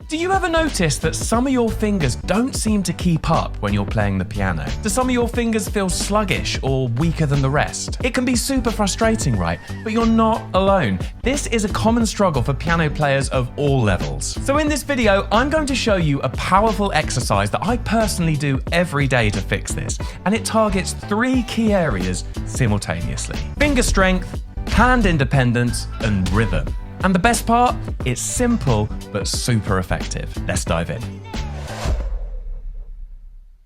Do you ever notice that some of your fingers don't seem to keep up when you're playing the piano? Do some of your fingers feel sluggish or weaker than the rest? It can be super frustrating, right? But you're not alone. This is a common struggle for piano players of all levels. So in this video, I'm going to show you a powerful exercise that I personally do every day to fix this. And it targets 3 key areas simultaneously: finger strength, hand independence, and rhythm. And the best part? It's simple, but super effective. Let's dive in.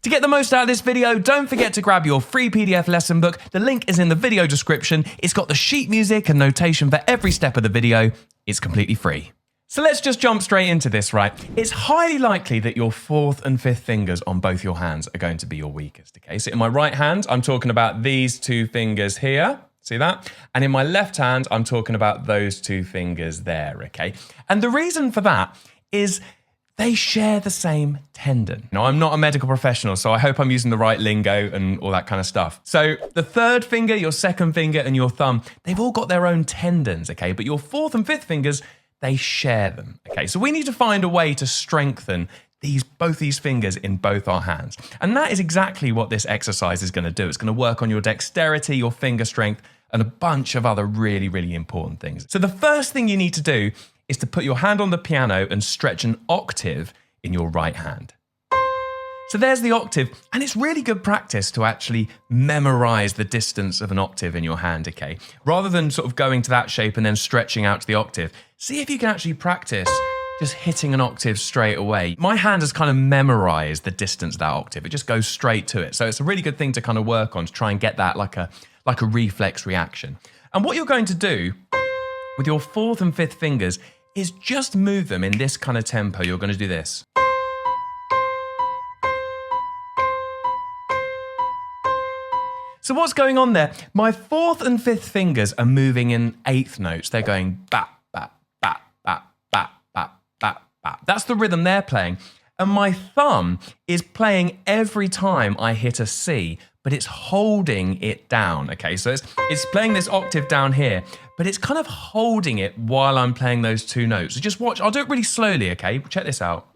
To get the most out of this video, don't forget to grab your free PDF lesson book. The link is in the video description. It's got the sheet music and notation for every step of the video. It's completely free. So let's just jump straight into this, right? It's highly likely that your 4th and 5th fingers on both your hands are going to be your weakest, okay? So in my right hand, I'm talking about these 2 fingers here. See that? And in my left hand, I'm talking about those 2 fingers there, okay? And the reason for that is they share the same tendon. Now, I'm not a medical professional, so I hope I'm using the right lingo and all that kind of stuff. So the 3rd finger, your 2nd finger, and your thumb, they've all got their own tendons, okay? But your 4th and 5th fingers, they share them, okay? So we need to find a way to strengthen both these fingers in both our hands. And that is exactly what this exercise is going to do. It's going to work on your dexterity, your finger strength, and a bunch of other really, really important things. So the first thing you need to do is to put your hand on the piano and stretch an octave in your right hand. So there's the octave, and it's really good practice to actually memorize the distance of an octave in your hand, okay? Rather than sort of going to that shape and then stretching out to the octave, see if you can actually practice just hitting an octave straight away. My hand has kind of memorized the distance of that octave. It just goes straight to it. So it's a really good thing to kind of work on to try and get that like a reflex reaction. And what you're going to do with your 4th and 5th fingers is just move them in this kind of tempo. You're going to do this. So what's going on there? My 4th and 5th fingers are moving in 8th notes. They're going bap, bap, bap, bap, bap, bap, bap, bap. That's the rhythm they're playing. And my thumb is playing every time I hit a C, but it's holding it down, okay? So it's playing this octave down here, but it's kind of holding it while I'm playing those 2 notes. So just watch, I'll do it really slowly, okay? Check this out.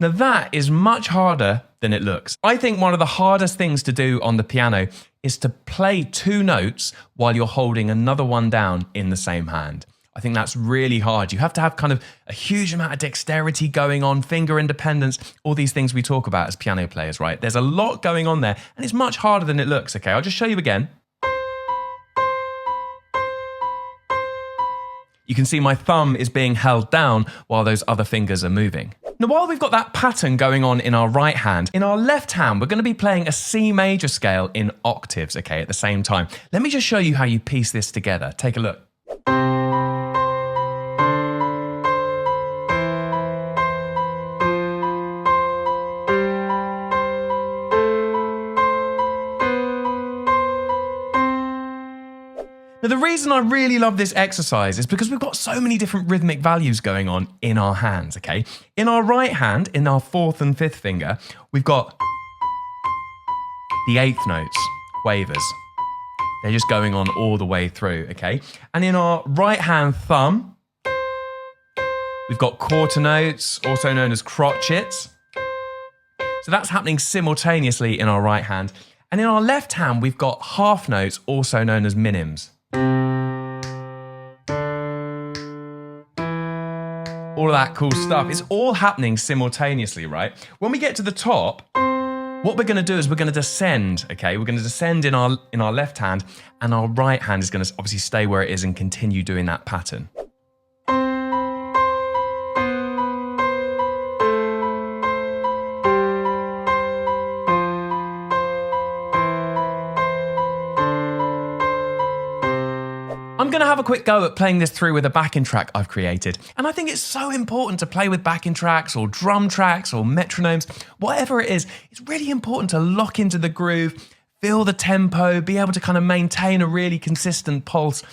Now that is much harder than it looks. I think one of the hardest things to do on the piano is to play 2 notes while you're holding another one down in the same hand. I think that's really hard. You have to have kind of a huge amount of dexterity going on, finger independence, all these things we talk about as piano players, right? There's a lot going on there, and it's much harder than it looks, okay? I'll just show you again. You can see my thumb is being held down while those other fingers are moving. Now, while we've got that pattern going on in our right hand, in our left hand, we're going to be playing a C major scale in octaves, okay, at the same time. Let me just show you how you piece this together. Take a look. Now, the reason I really love this exercise is because we've got so many different rhythmic values going on in our hands, okay? In our right hand, in our 4th and 5th finger, we've got the 8th notes, quavers. They're just going on all the way through, okay? And in our right hand thumb, we've got quarter notes, also known as crotchets. So that's happening simultaneously in our right hand. And in our left hand, we've got half notes, also known as minims. All of that cool stuff. It's all happening simultaneously, right? When we get to the top, what we're going to do is we're going to descend, okay? We're going to descend in our left hand, and our right hand is going to obviously stay where it is and continue doing that pattern. I'm going to have a quick go at playing this through with a backing track I've created. And I think it's so important to play with backing tracks or drum tracks or metronomes, whatever it is. It's really important to lock into the groove, feel the tempo, be able to kind of maintain a really consistent pulse.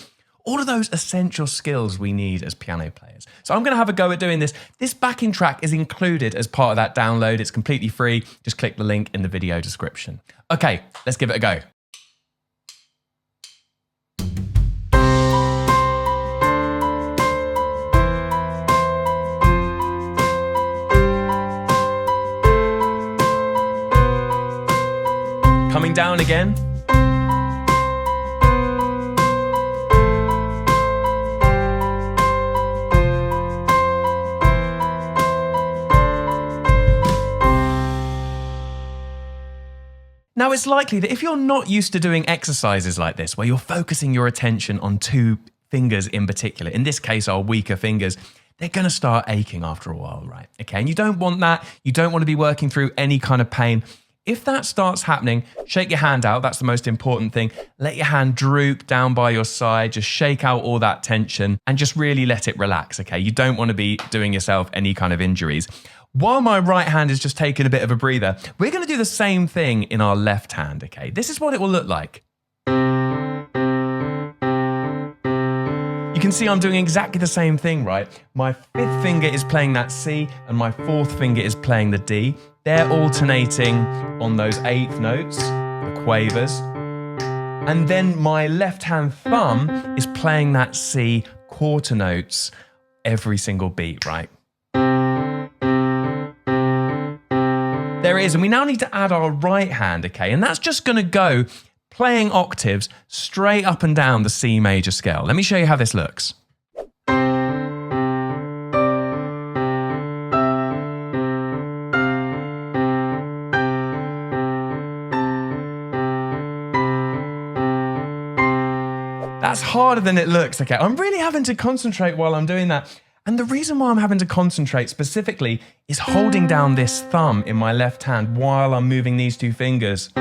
All of those essential skills we need as piano players. So I'm going to have a go at doing this. This backing track is included as part of that download. It's completely free. Just click the link in the video description. Okay, let's give it a go. down again. Now, it's likely that if you're not used to doing exercises like this, where you're focusing your attention on two fingers in particular, in this case, our weaker fingers, they're going to start aching after a while, right? Okay, and you don't want that. You don't want to be working through any kind of pain. If that starts happening, shake your hand out. That's the most important thing. Let your hand droop down by your side. Just shake out all that tension and just really let it relax, okay? You don't want to be doing yourself any kind of injuries. While my right hand is just taking a bit of a breather, we're going to do the same thing in our left hand, okay? This is what it will look like. You can see I'm doing exactly the same thing, right? My fifth finger is playing that C and my fourth finger is playing the D. They're alternating on those eighth notes, the quavers. And then my left hand thumb is playing that C quarter notes every single beat, right? There it is, and we now need to add our right hand, okay? And that's just gonna go playing octaves straight up and down the C major scale. Let me show you how this looks. That's harder than it looks, okay? I'm really having to concentrate while I'm doing that. And the reason why I'm having to concentrate specifically is holding down this thumb in my left hand while I'm moving these two fingers.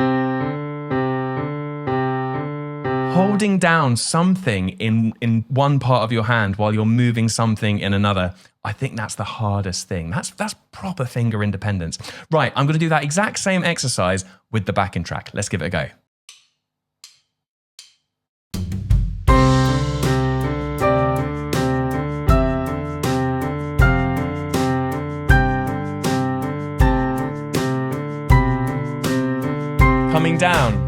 Holding down something in one part of your hand while you're moving something in another, I think that's the hardest thing. That's proper finger independence. Right, I'm gonna do that exact same exercise with the backing track. Let's give it a go. Coming down.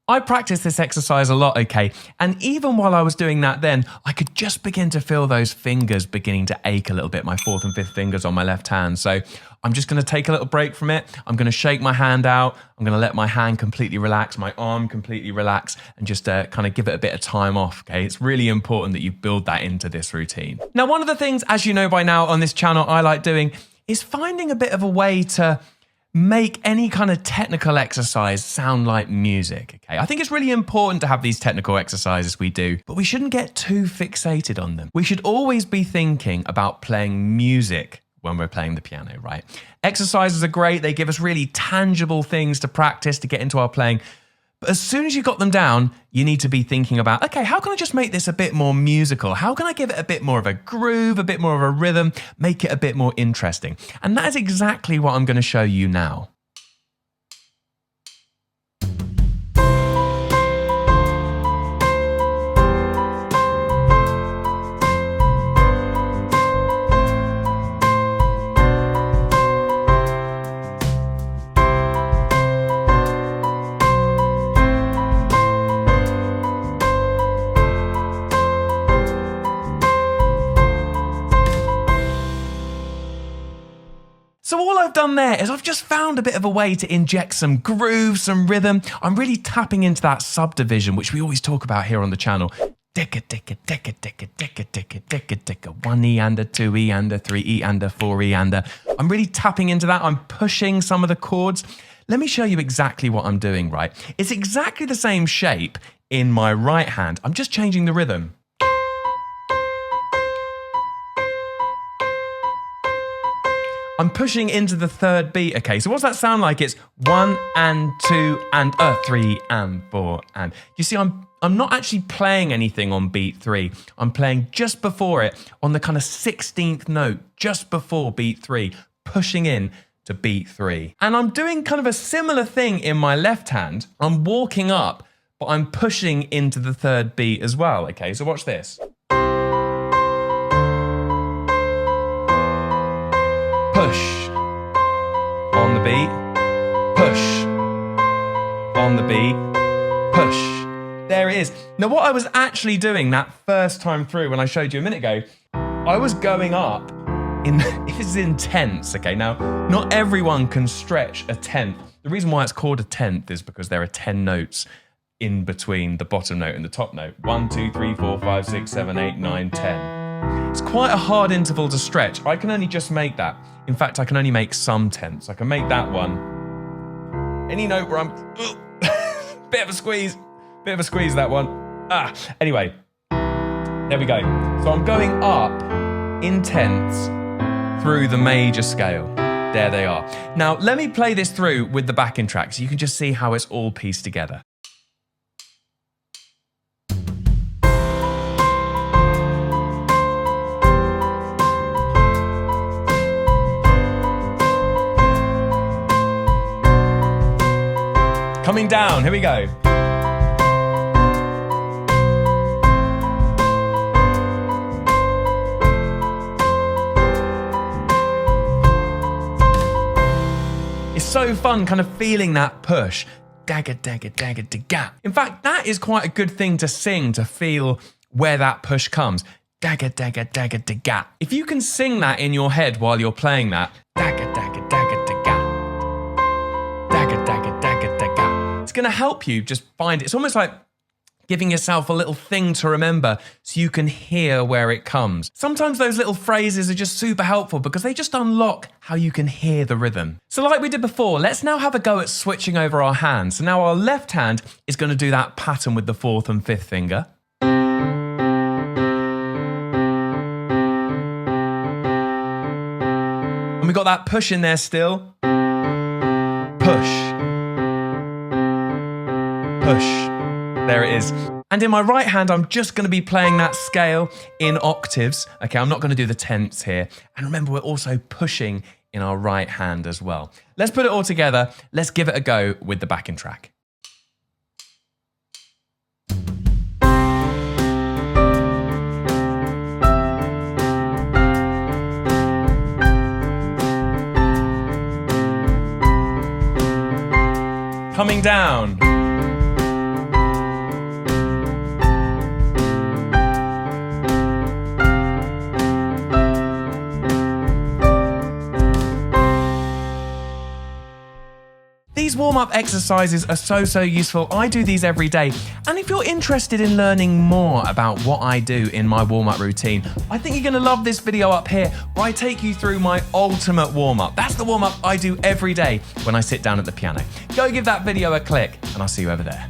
I practiced this exercise a lot, okay? And even while I was doing that then, I could just begin to feel those fingers beginning to ache a little bit, my fourth and fifth fingers on my left hand. So I'm just gonna take a little break from it. I'm gonna shake my hand out. I'm gonna let my hand completely relax, my arm completely relax, and just kind of give it a bit of time off, okay? It's really important that you build that into this routine. Now, one of the things, as you know by now on this channel, I like doing is finding a bit of a way to make any kind of technical exercise sound like music, okay? I think it's really important to have these technical exercises we do, but we shouldn't get too fixated on them. We should always be thinking about playing music when we're playing the piano, right? Exercises are great. They give us really tangible things to practice to get into our playing. But as soon as you've got them down, you need to be thinking about, okay, how can I just make this a bit more musical? How can I give it a bit more of a groove, a bit more of a rhythm, make it a bit more interesting? And that is exactly what I'm going to show you now. So all I've done there is I've just found a bit of a way to inject some groove, some rhythm. I'm really tapping into that subdivision, which we always talk about here on the channel. Dicka, dicka, dicka, dicka, dicka, dicka, dicka, dicka. 1 E and a 2 E and a 3 E and a 4 E and a. I'm really tapping into that. I'm pushing some of the chords. Let me show you exactly what I'm doing, right? It's exactly the same shape in my right hand. I'm just changing the rhythm. I'm pushing into the third beat, okay? So what's that sound like? It's 1 and 2 and 3 and 4 and... You see, I'm not actually playing anything on beat 3. I'm playing just before it on the kind of 16th note, just before beat 3, pushing in to beat 3. And I'm doing kind of a similar thing in my left hand. I'm walking up, but I'm pushing into the third beat as well, okay? So watch this. Push on the beat, push on the beat, push. Now, what I was actually doing that first time through when I showed you a minute ago, I was going up in, this is in tenths, okay? Now, not everyone can stretch a tenth. The reason why it's called a tenth is because there are 10 notes in between the bottom note and the top note. 1, 2, 3, 4, 5, 6, 7, 8, 9, 10. It's quite a hard interval to stretch. I can only just make that. In fact, I can only make some tenths. I can make that one. Any note where I'm, bit of a squeeze, that one. Anyway, there we go. So I'm going up in tenths through the major scale. There they are. Now, let me play this through with the backing track so you can just see how it's all pieced together. Coming down, here we go. It's so fun kind of feeling that push. Dagger, dagger, dagger, dagger. In fact, that is quite a good thing to sing, to feel where that push comes. Dagger, dagger, dagger, dagger. If you can sing that in your head while you're playing that, dagger, dagger, dagger, dagger. Dagger, dagger, dagger, dagger. It's gonna help you just find it. It's almost like giving yourself a little thing to remember so you can hear where it comes. Sometimes those little phrases are just super helpful because they just unlock how you can hear the rhythm. So like we did before, let's now have a go at switching over our hands. So now our left hand is going to do that pattern with the 4th and 5th finger. And we got that push in there still. Push. Push. There it is. And in my right hand, I'm just going to be playing that scale in octaves. Okay, I'm not going to do the tenths here. And remember, we're also pushing in our right hand as well. Let's put it all together. Let's give it a go with the backing track. Coming down. These warm-up exercises are so useful. I do these every day. And if you're interested in learning more about what I do in my warm-up routine, I think you're gonna love this video up here where I take you through my ultimate warm-up. That's the warm-up I do every day when I sit down at the piano. Go give that video a click and I'll see you over there.